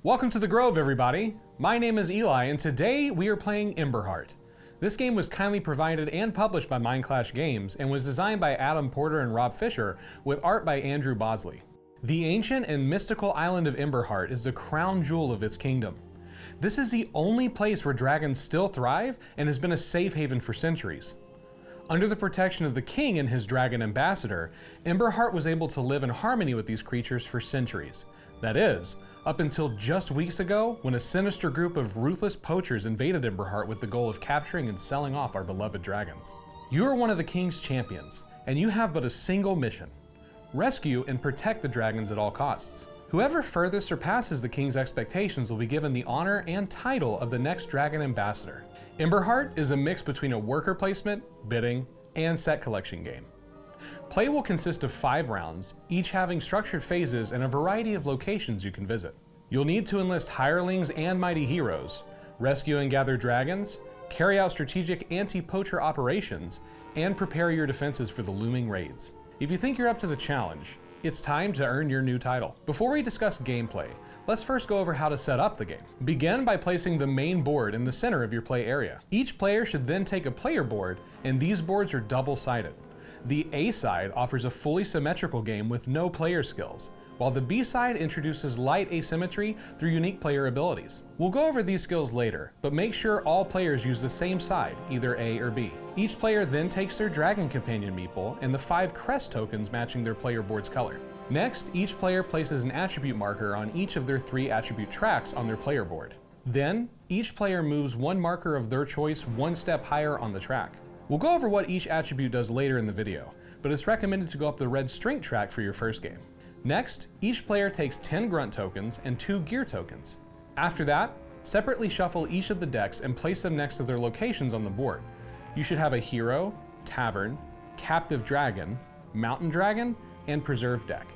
Welcome to the Grove, everybody. My name is Eli, and today we are playing Emberheart. This game was kindly provided and published by Mindclash Games and was designed by Adam Porter and Rob Fisher with art by Andrew Bosley. The ancient and mystical island of Emberheart is the crown jewel of its kingdom. This is the only place where dragons still thrive and has been a safe haven for centuries. Under the protection of the king and his dragon ambassador, Emberheart was able to live in harmony with these creatures for centuries. That is, up until just weeks ago, when a sinister group of ruthless poachers invaded Emberheart with the goal of capturing and selling off our beloved dragons. You are one of the king's champions, and you have but a single mission: rescue and protect the dragons at all costs. Whoever furthest surpasses the king's expectations will be given the honor and title of the next dragon ambassador. Emberheart is a mix between a worker placement, bidding, and set collection game. Play will consist of 5 rounds, each having structured phases and a variety of locations you can visit. You'll need to enlist hirelings and mighty heroes, rescue and gather dragons, carry out strategic anti-poacher operations, and prepare your defenses for the looming raids. If you think you're up to the challenge, it's time to earn your new title. Before we discuss gameplay, let's first go over how to set up the game. Begin by placing the main board in the center of your play area. Each player should then take a player board, and these boards are double-sided. The A side offers a fully symmetrical game with no player skills, while the B side introduces light asymmetry through unique player abilities. We'll go over these skills later, but make sure all players use the same side, either A or B. Each player then takes their dragon companion meeple and the 5 crest tokens matching their player board's color. Next, each player places an attribute marker on each of their 3 attribute tracks on their player board. Then, each player moves one marker of their choice one step higher on the track. We'll go over what each attribute does later in the video, but it's recommended to go up the red strength track for your first game. Next, each player takes 10 grunt tokens and 2 gear tokens. After that, separately shuffle each of the decks and place them next to their locations on the board. You should have a hero, tavern, captive dragon, mountain dragon, and preserve deck.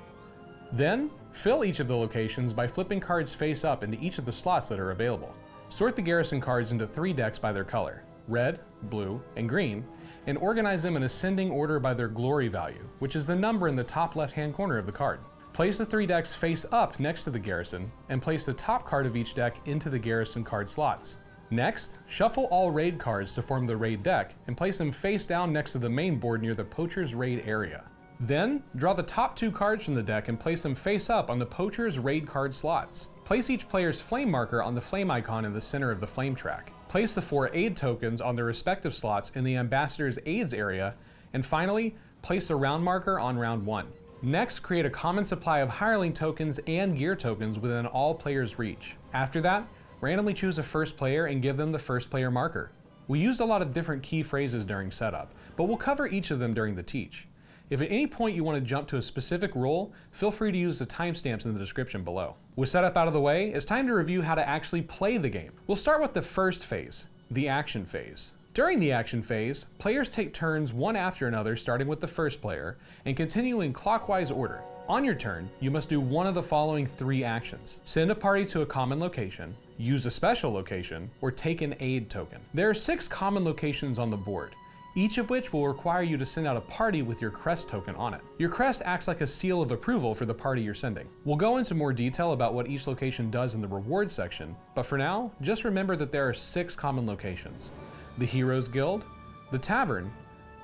Then, fill each of the locations by flipping cards face up into each of the slots that are available. Sort the garrison cards into 3 decks by their color: red, blue, and green, and organize them in ascending order by their glory value, which is the number in the top left-hand corner of the card. Place the 3 decks face up next to the garrison, and place the top card of each deck into the garrison card slots. Next, shuffle all raid cards to form the raid deck, and place them face down next to the main board near the poacher's raid area. Then, draw the top 2 cards from the deck and place them face up on the poacher's raid card slots. Place each player's flame marker on the flame icon in the center of the flame track. Place the 4 aid tokens on their respective slots in the ambassador's aids area, and finally, place the round marker on round 1. Next, create a common supply of hireling tokens and gear tokens within all players' reach. After that, randomly choose a first player and give them the first player marker. We used a lot of different key phrases during setup, but we'll cover each of them during the teach. If at any point you want to jump to a specific role, feel free to use the timestamps in the description below. With setup out of the way, it's time to review how to actually play the game. We'll start with the first phase, the action phase. During the action phase, players take turns one after another, starting with the first player, and continue in clockwise order. On your turn, you must do one of the following 3 actions: send a party to a common location, use a special location, or take an aid token. There are 6 common locations on the board, each of which will require you to send out a party with your crest token on it. Your crest acts like a seal of approval for the party you're sending. We'll go into more detail about what each location does in the rewards section, but for now, just remember that there are 6 common locations: the Heroes Guild, the Tavern,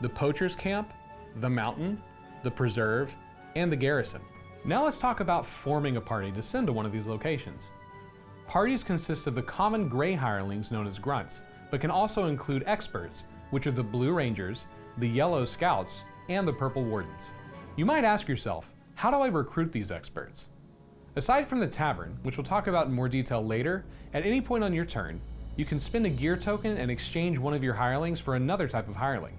the Poachers Camp, the Mountain, the Preserve, and the Garrison. Now let's talk about forming a party to send to one of these locations. Parties consist of the common gray hirelings known as grunts, but can also include experts, which are the blue rangers, the yellow scouts, and the purple wardens. You might ask yourself, how do I recruit these experts? Aside from the tavern, which we'll talk about in more detail later, at any point on your turn, you can spend a gear token and exchange one of your hirelings for another type of hireling.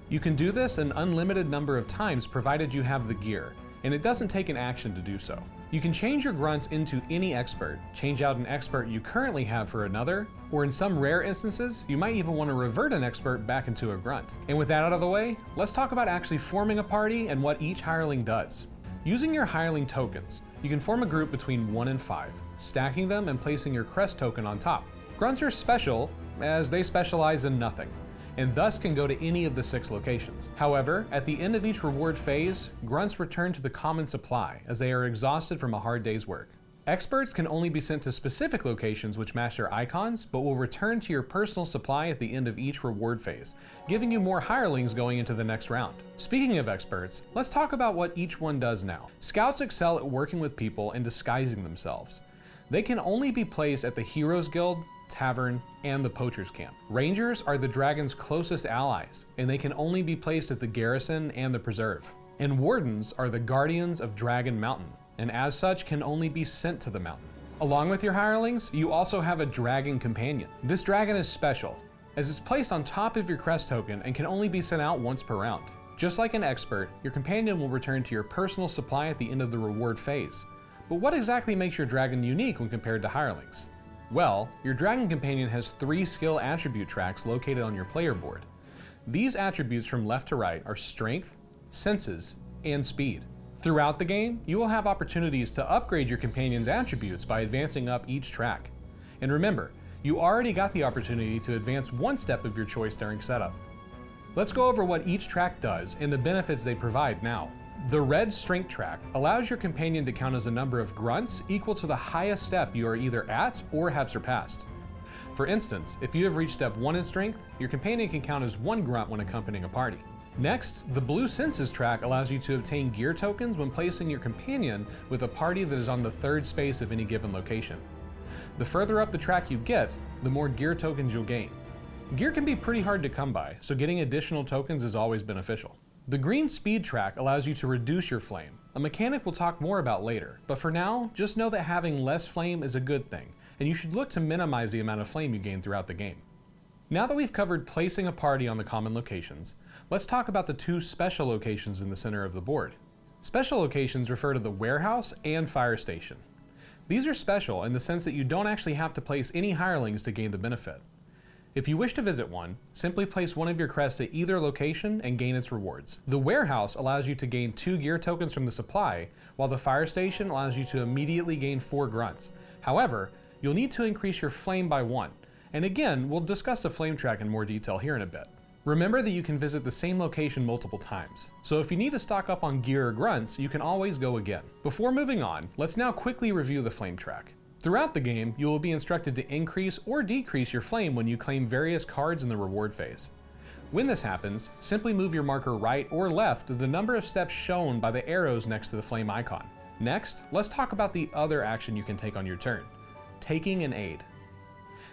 You can do this an unlimited number of times provided you have the gear, and it doesn't take an action to do so. You can change your grunts into any expert, change out an expert you currently have for another, or in some rare instances, you might even want to revert an expert back into a grunt. And with that out of the way, let's talk about actually forming a party and what each hireling does. Using your hireling tokens, you can form a group between 1 and 5, stacking them and placing your crest token on top. Grunts are special, as they specialize in nothing, and thus can go to any of the 6 locations. However, at the end of each reward phase, grunts return to the common supply as they are exhausted from a hard day's work. Experts can only be sent to specific locations which match their icons, but will return to your personal supply at the end of each reward phase, giving you more hirelings going into the next round. Speaking of experts, let's talk about what each one does now. Scouts excel at working with people and disguising themselves. They can only be placed at the Heroes Guild, Tavern, and the Poachers Camp. Rangers are the dragon's closest allies, and they can only be placed at the Garrison and the Preserve. And Wardens are the guardians of Dragon Mountain, and as such can only be sent to the mountain. Along with your hirelings, you also have a dragon companion. This dragon is special, as it's placed on top of your crest token and can only be sent out once per round. Just like an expert, your companion will return to your personal supply at the end of the reward phase. But what exactly makes your dragon unique when compared to hirelings? Well, your dragon companion has 3 skill attribute tracks located on your player board. These attributes from left to right are strength, senses, and speed. Throughout the game, you will have opportunities to upgrade your companion's attributes by advancing up each track. And remember, you already got the opportunity to advance one step of your choice during setup. Let's go over what each track does and the benefits they provide now. The red strength track allows your companion to count as a number of grunts equal to the highest step you are either at or have surpassed. For instance, if you have reached step 1 in strength, your companion can count as 1 grunt when accompanying a party. Next, the blue senses track allows you to obtain gear tokens when placing your companion with a party that is on the 3rd space of any given location. The further up the track you get, the more gear tokens you'll gain. Gear can be pretty hard to come by, so getting additional tokens is always beneficial. The green speed track allows you to reduce your flame, a mechanic we'll talk more about later, but for now, just know that having less flame is a good thing, and you should look to minimize the amount of flame you gain throughout the game. Now that we've covered placing a party on the common locations, let's talk about the 2 special locations in the center of the board. Special locations refer to the warehouse and fire station. These are special in the sense that you don't actually have to place any hirelings to gain the benefit. If you wish to visit one, simply place one of your crests at either location and gain its rewards. The warehouse allows you to gain 2 gear tokens from the supply, while the fire station allows you to immediately gain 4 grunts. However, you'll need to increase your flame by 1. And again, we'll discuss the flame track in more detail here in a bit. Remember that you can visit the same location multiple times, so if you need to stock up on gear or grunts, you can always go again. Before moving on, let's now quickly review the flame track. Throughout the game, you will be instructed to increase or decrease your flame when you claim various cards in the reward phase. When this happens, simply move your marker right or left to the number of steps shown by the arrows next to the flame icon. Next, let's talk about the other action you can take on your turn, taking an aid.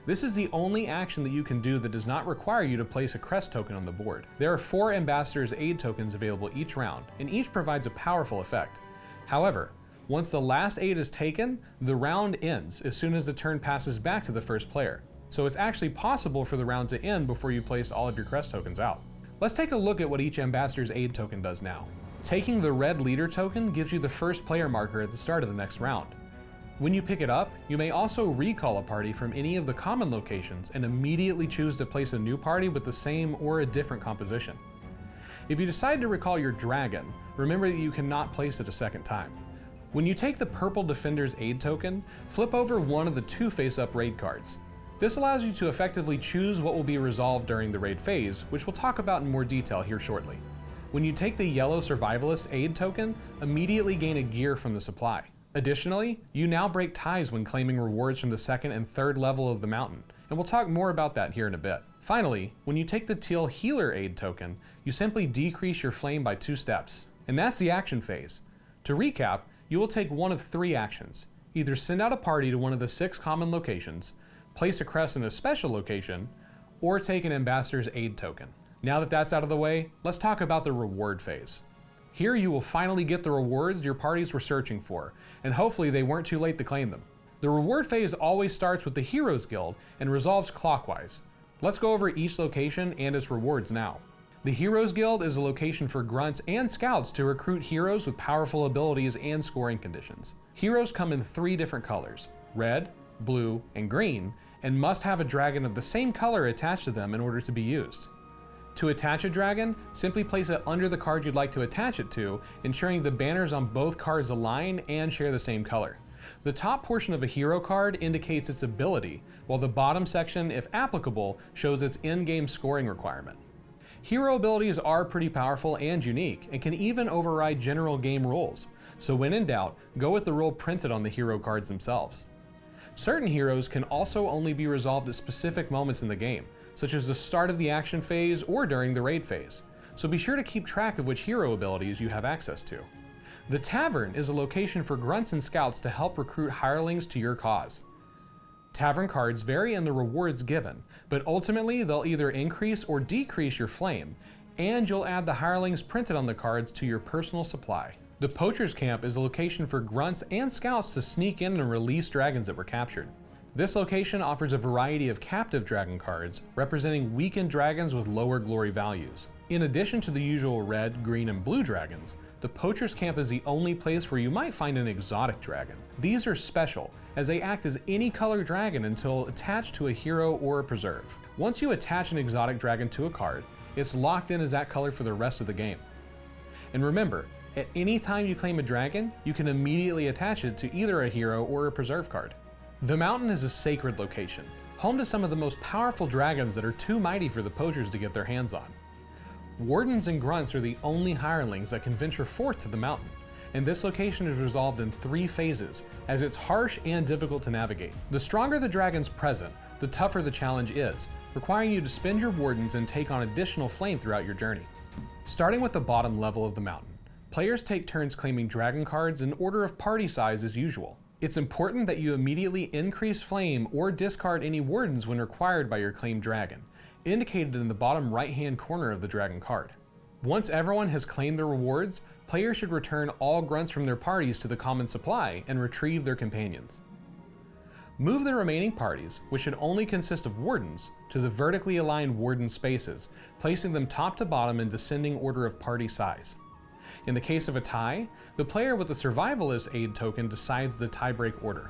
This is the only action that you can do that does not require you to place a crest token on the board. There are 4 Ambassador's Aid tokens available each round, and each provides a powerful effect. However, once the last aid is taken, the round ends as soon as the turn passes back to the first player. So it's actually possible for the round to end before you place all of your crest tokens out. Let's take a look at what each Ambassador's Aid token does now. Taking the red leader token gives you the first player marker at the start of the next round. When you pick it up, you may also recall a party from any of the common locations and immediately choose to place a new party with the same or a different composition. If you decide to recall your dragon, remember that you cannot place it a second time. When you take the purple Defender's Aid token, flip over one of the 2 face-up raid cards. This allows you to effectively choose what will be resolved during the raid phase, which we'll talk about in more detail here shortly. When you take the yellow Survivalist Aid token, immediately gain a gear from the supply. Additionally, you now break ties when claiming rewards from the 2nd and 3rd level of the mountain, and we'll talk more about that here in a bit. Finally, when you take the teal Healer Aid token, you simply decrease your flame by 2 steps. And that's the action phase. To recap, you will take one of 3 actions. Either send out a party to one of the 6 common locations, place a crest in a special location, or take an Ambassador's Aid token. Now that that's out of the way, let's talk about the reward phase. Here you will finally get the rewards your parties were searching for, and hopefully they weren't too late to claim them. The reward phase always starts with the Heroes Guild and resolves clockwise. Let's go over each location and its rewards now. The Heroes Guild is a location for grunts and scouts to recruit heroes with powerful abilities and scoring conditions. Heroes come in 3 different colors, red, blue, and green, and must have a dragon of the same color attached to them in order to be used. To attach a dragon, simply place it under the card you'd like to attach it to, ensuring the banners on both cards align and share the same color. The top portion of a hero card indicates its ability, while the bottom section, if applicable, shows its in-game scoring requirement. Hero abilities are pretty powerful and unique, and can even override general game rules, So when in doubt, go with the rule printed on the hero cards themselves. Certain heroes can also only be resolved at specific moments in the game, such as the start of the action phase or during the raid phase, so be sure to keep track of which hero abilities you have access to. The Tavern is a location for grunts and scouts to help recruit hirelings to your cause. Tavern cards vary in the rewards given, but ultimately they'll either increase or decrease your flame, and you'll add the hirelings printed on the cards to your personal supply. The Poachers Camp is a location for grunts and scouts to sneak in and release dragons that were captured. This location offers a variety of captive dragon cards, representing weakened dragons with lower glory values. In addition to the usual red, green, and blue dragons, the Poachers Camp is the only place where you might find an exotic dragon. These are special, as they act as any color dragon until attached to a hero or a preserve. Once you attach an exotic dragon to a card, it's locked in as that color for the rest of the game. And remember, at any time you claim a dragon, you can immediately attach it to either a hero or a preserve card. The mountain is a sacred location, home to some of the most powerful dragons that are too mighty for the poachers to get their hands on. Wardens and grunts are the only hirelings that can venture forth to the mountain, and this location is resolved in 3 phases, as it's harsh and difficult to navigate. The stronger the dragons present, the tougher the challenge is, requiring you to spend your wardens and take on additional flame throughout your journey. Starting with the bottom level of the mountain, players take turns claiming dragon cards in order of party size as usual. It's important that you immediately increase flame or discard any wardens when required by your claimed dragon, indicated in the bottom right-hand corner of the dragon card. Once everyone has claimed their rewards, players should return all grunts from their parties to the common supply and retrieve their companions. Move the remaining parties, which should only consist of wardens, to the vertically aligned warden spaces, placing them top to bottom in descending order of party size. In the case of a tie, the player with the survivalist aid token decides the tiebreak order.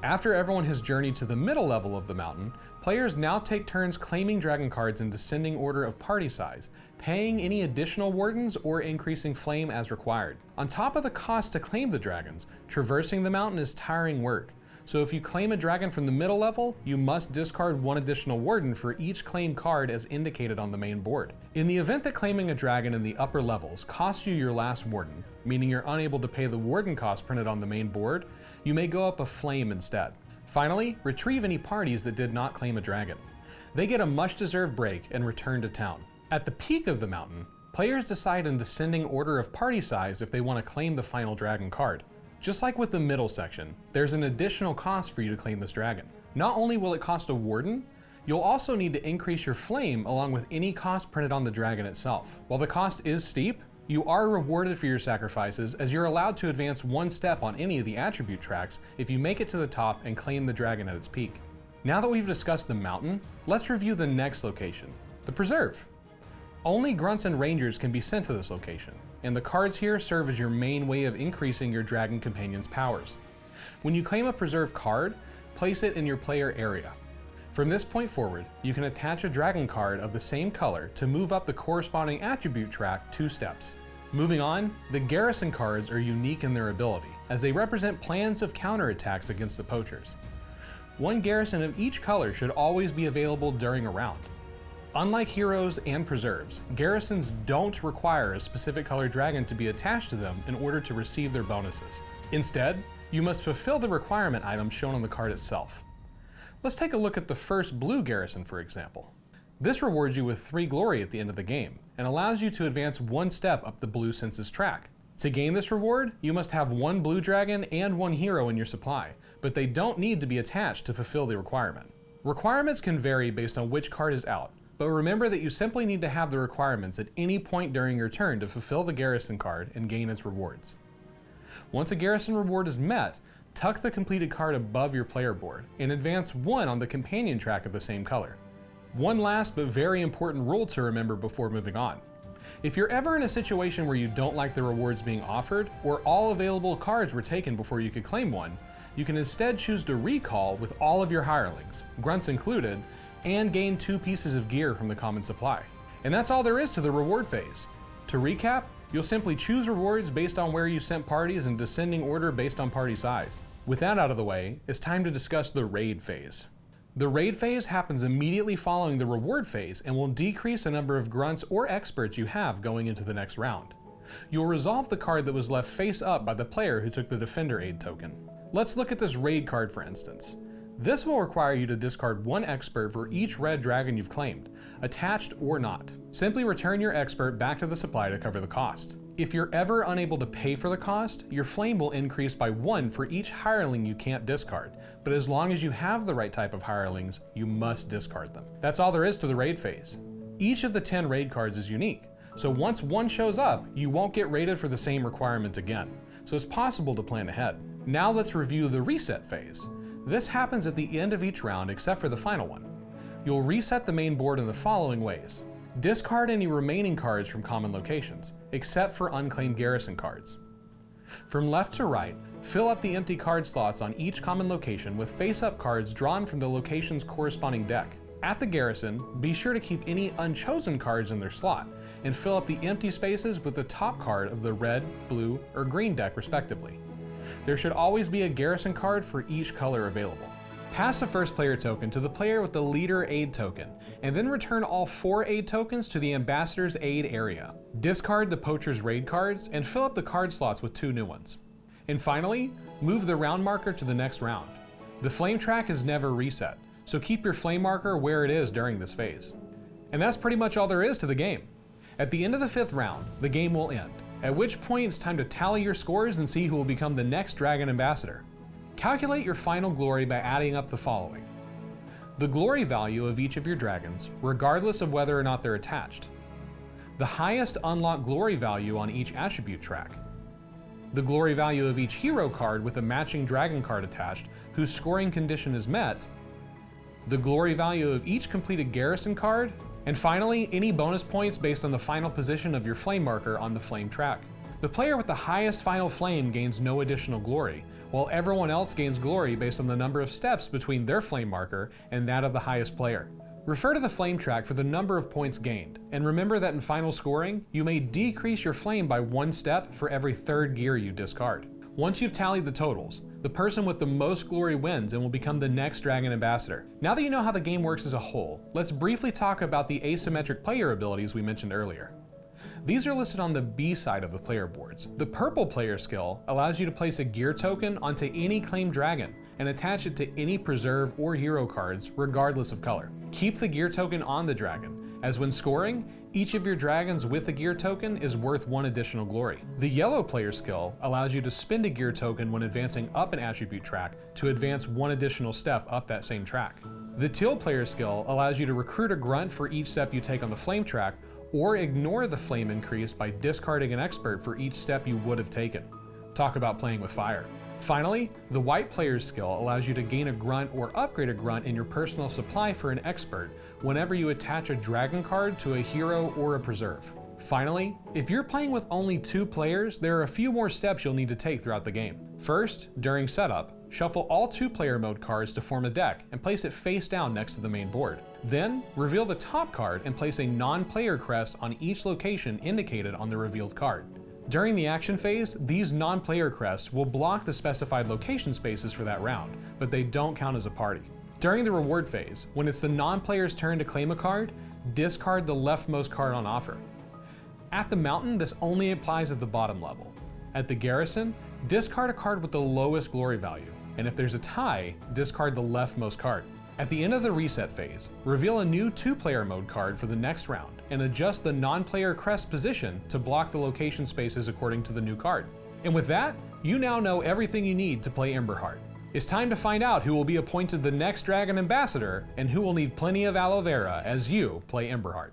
After everyone has journeyed to the middle level of the mountain, players now take turns claiming dragon cards in descending order of party size, paying any additional wardens or increasing flame as required. On top of the cost to claim the dragons, traversing the mountain is tiring work. So if you claim a dragon from the middle level, you must discard 1 additional warden for each claimed card as indicated on the main board. In the event that claiming a dragon in the upper levels costs you your last warden, meaning you're unable to pay the warden cost printed on the main board, you may go up a flame instead. Finally, retrieve any parties that did not claim a dragon. They get a much-deserved break and return to town. At the peak of the mountain, players decide in descending order of party size if they want to claim the final dragon card. Just like with the middle section, there's an additional cost for you to claim this dragon. Not only will it cost a warden, you'll also need to increase your flame along with any cost printed on the dragon itself. While the cost is steep, you are rewarded for your sacrifices, as you're allowed to advance 1 step on any of the attribute tracks if you make it to the top and claim the dragon at its peak. Now that we've discussed the mountain, let's review the next location, the preserve. Only grunts and rangers can be sent to this location, and the cards here serve as your main way of increasing your dragon companion's powers. When you claim a preserve card, place it in your player area. From this point forward, you can attach a dragon card of the same color to move up the corresponding attribute track 2 steps. Moving on, the garrison cards are unique in their ability, as they represent plans of counterattacks against the poachers. 1 garrison of each color should always be available during a round. Unlike heroes and preserves, garrisons don't require a specific color dragon to be attached to them in order to receive their bonuses. Instead, you must fulfill the requirement item shown on the card itself. Let's take a look at the first blue garrison, for example. This rewards you with 3 glory at the end of the game, and allows you to advance 1 step up the blue census track. To gain this reward, you must have 1 blue dragon and 1 hero in your supply, but they don't need to be attached to fulfill the requirement. Requirements can vary based on which card is out, but remember that you simply need to have the requirements at any point during your turn to fulfill the garrison card and gain its rewards. Once a garrison reward is met, tuck the completed card above your player board and advance 1 on the companion track of the same color. One last but very important rule to remember before moving on. If you're ever in a situation where you don't like the rewards being offered, or all available cards were taken before you could claim one, you can instead choose to recall with all of your hirelings, grunts included, and gain 2 pieces of gear from the common supply. And that's all there is to the reward phase. To recap, you'll simply choose rewards based on where you sent parties in descending order based on party size. With that out of the way, it's time to discuss the raid phase. The raid phase happens immediately following the reward phase and will decrease the number of grunts or experts you have going into the next round. You'll resolve the card that was left face up by the player who took the Defender Aid token. Let's look at this raid card for instance. This will require you to discard one expert for each red dragon you've claimed, attached or not. Simply return your expert back to the supply to cover the cost. If you're ever unable to pay for the cost, your flame will increase by 1 for each hireling you can't discard, but as long as you have the right type of hirelings, you must discard them. That's all there is to the raid phase. Each of the 10 raid cards is unique, so once one shows up, you won't get raided for the same requirements again, so it's possible to plan ahead. Now let's review the reset phase. This happens at the end of each round except for the final one. You'll reset the main board in the following ways. Discard any remaining cards from common locations, except for unclaimed garrison cards. From left to right, fill up the empty card slots on each common location with face-up cards drawn from the location's corresponding deck. At the garrison, be sure to keep any unchosen cards in their slot, and fill up the empty spaces with the top card of the red, blue, or green deck respectively. There should always be a garrison card for each color available. Pass the first player token to the player with the leader aid token, and then return all 4 aid tokens to the ambassador's aid area. Discard the poachers raid cards and fill up the card slots with 2 new ones. And finally, move the round marker to the next round. The flame track is never reset, so keep your flame marker where it is during this phase. And that's pretty much all there is to the game. At the end of the 5th round, the game will end, at which point it's time to tally your scores and see who will become the next Dragon Ambassador. Calculate your final glory by adding up the following. The glory value of each of your dragons, regardless of whether or not they're attached. The highest unlocked glory value on each attribute track. The glory value of each hero card with a matching dragon card attached, whose scoring condition is met. The glory value of each completed garrison card. And finally, any bonus points based on the final position of your flame marker on the flame track. The player with the highest final flame gains no additional glory, while everyone else gains glory based on the number of steps between their flame marker and that of the highest player. Refer to the flame track for the number of points gained, and remember that in final scoring, you may decrease your flame by 1 step for every 3rd gear you discard. Once you've tallied the totals, the person with the most glory wins and will become the next Dragon Ambassador. Now that you know how the game works as a whole, let's briefly talk about the asymmetric player abilities we mentioned earlier. These are listed on the B side of the player boards. The purple player skill allows you to place a gear token onto any claimed dragon and attach it to any preserve or hero cards regardless of color. Keep the gear token on the dragon, as when scoring, each of your dragons with a gear token is worth 1 additional glory. The yellow player skill allows you to spend a gear token when advancing up an attribute track to advance 1 additional step up that same track. The teal player skill allows you to recruit a grunt for each step you take on the flame track, or ignore the flame increase by discarding an expert for each step you would have taken. Talk about playing with fire. Finally, the white player's skill allows you to gain a grunt or upgrade a grunt in your personal supply for an expert whenever you attach a dragon card to a hero or a preserve. Finally, if you're playing with only 2 players, there are a few more steps you'll need to take throughout the game. First, during setup, shuffle all 2-player mode cards to form a deck and place it face down next to the main board. Then, reveal the top card and place a non-player crest on each location indicated on the revealed card. During the action phase, these non-player crests will block the specified location spaces for that round, but they don't count as a party. During the reward phase, when it's the non-player's turn to claim a card, discard the leftmost card on offer. At the mountain, this only applies at the bottom level. At the garrison, discard a card with the lowest glory value, and if there's a tie, discard the leftmost card. At the end of the reset phase, reveal a new 2-player mode card for the next round and adjust the non-player crest position to block the location spaces according to the new card. And with that, you now know everything you need to play Emberheart. It's time to find out who will be appointed the next Dragon Ambassador and who will need plenty of aloe vera as you play Emberheart.